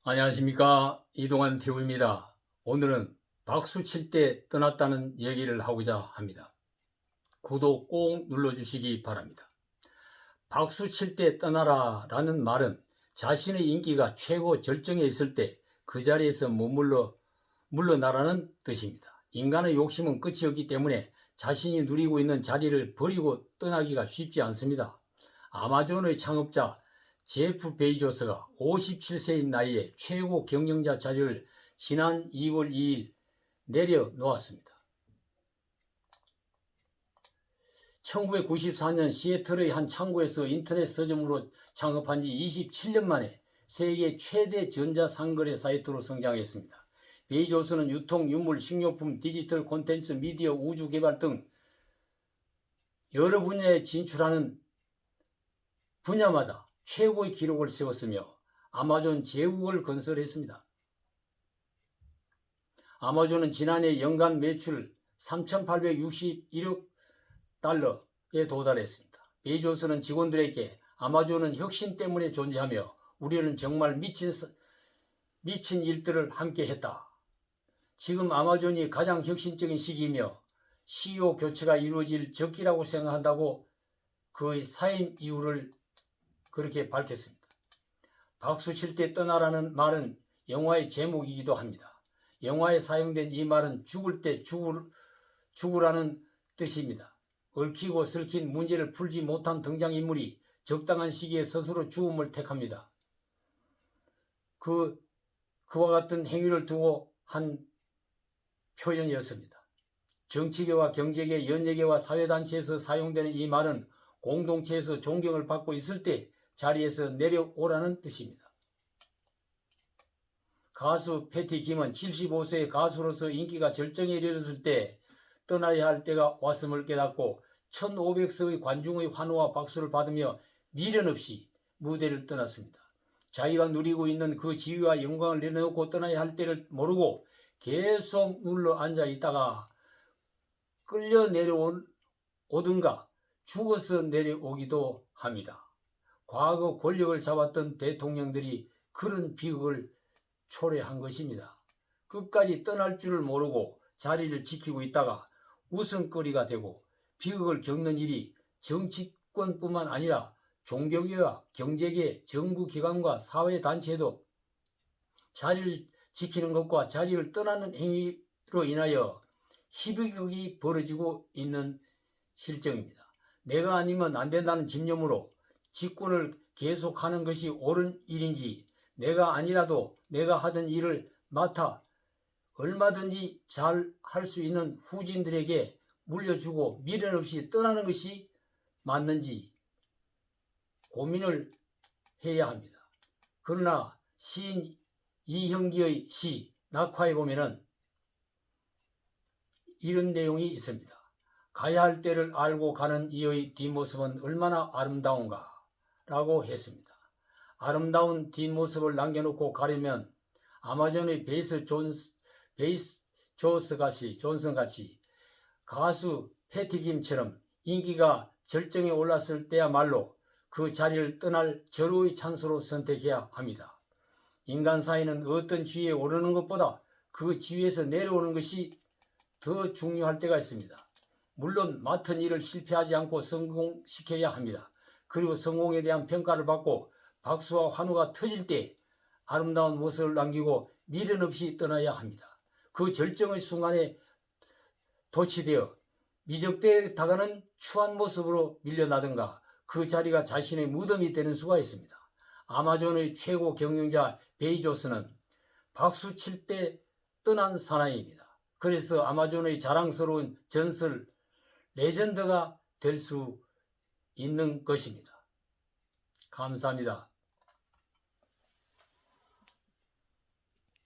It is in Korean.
안녕하십니까, 이동환 TV입니다. 오늘은 박수 칠 때 떠났다는 얘기를 하고자 합니다. 구독 꼭 눌러주시기 바랍니다. 박수 칠 때 떠나라 라는 말은 자신의 인기가 최고 절정에 있을 때 그 자리에서 물러나라는 뜻입니다. 인간의 욕심은 끝이 없기 때문에 자신이 누리고 있는 자리를 버리고 떠나기가 쉽지 않습니다. 아마존의 창업자 제프 베이조스가 57세인 나이에 최고 경영자 자리를 지난 2월 2일 내려놓았습니다. 1994년 시애틀의 한 창고에서 인터넷 서점으로 창업한 지 27년 만에 세계 최대 전자상거래 사이트로 성장했습니다. 베이조스는 유통, 유물, 식료품, 디지털 콘텐츠, 미디어, 우주 개발 등 여러 분야에 진출하는 분야마다 최고의 기록을 세웠으며 아마존 제국을 건설했습니다. 아마존은 지난해 연간 매출 3,861억 달러에 도달했습니다. 베이조스는 직원들에게 아마존은 혁신 때문에 존재하며 우리는 정말 미친 일들을 함께 했다. 지금 아마존이 가장 혁신적인 시기이며 CEO 교체가 이루어질 적기라고 생각한다고 그의 사임 이유를 그렇게 밝혔습니다. 박수 칠 때 떠나라는 말은 영화의 제목이기도 합니다. 영화에 사용된 이 말은 죽을 때 죽으라는 뜻입니다. 얽히고 설킨 문제를 풀지 못한 등장인물이 적당한 시기에 스스로 죽음을 택합니다. 그와 같은 행위를 두고 한 표현이었습니다. 정치계와 경제계, 연예계와 사회단체에서 사용되는 이 말은 공동체에서 존경을 받고 있을 때 자리에서 내려오라는 뜻입니다. 가수 패티 김은 75세의 가수로서 인기가 절정에 이르렀을 때 떠나야 할 때가 왔음을 깨닫고 1500석의 관중의 환호와 박수를 받으며 미련 없이 무대를 떠났습니다. 자기가 누리고 있는 그 지위와 영광을 내려놓고 떠나야 할 때를 모르고 계속 눌러 앉아 있다가 끌려 내려오든가 죽어서 내려오기도 합니다. 과거 권력을 잡았던 대통령들이 그런 비극을 초래한 것입니다. 끝까지 떠날 줄을 모르고 자리를 지키고 있다가 웃음거리가 되고 비극을 겪는 일이 정치권뿐만 아니라 종교계와 경제계, 정부기관과 사회단체에도 자리를 지키는 것과 자리를 떠나는 행위로 인하여 희비극이 벌어지고 있는 실정입니다. 내가 아니면 안 된다는 집념으로 직권을 계속하는 것이 옳은 일인지 내가 아니라도 내가 하던 일을 맡아 얼마든지 잘 할 수 있는 후진들에게 물려주고 미련 없이 떠나는 것이 맞는지 고민을 해야 합니다. 그러나 시인 이형기의 시 낙화에 보면은 이런 내용이 있습니다. 가야 할 때를 알고 가는 이의 뒷모습은 얼마나 아름다운가 라고 했습니다. 아름다운 뒷모습을 남겨놓고 가려면 아마존의 존슨 같이 가수 패티김처럼 인기가 절정에 올랐을 때야말로 그 자리를 떠날 절호의 찬스로 선택해야 합니다. 인간 사이는 어떤 지위에 오르는 것보다 그 지위에서 내려오는 것이 더 중요할 때가 있습니다. 물론 맡은 일을 실패하지 않고 성공시켜야 합니다. 그리고 성공에 대한 평가를 받고 박수와 환호가 터질 때 아름다운 모습을 남기고 미련 없이 떠나야 합니다. 그 절정의 순간에 도취되어 미적대에 다가는 추한 모습으로 밀려나든가 그 자리가 자신의 무덤이 되는 수가 있습니다. 아마존의 최고 경영자 베이조스는 박수 칠 때 떠난 사나이입니다. 그래서 아마존의 자랑스러운 전설 레전드가 될 수 있는 것입니다. 감사합니다.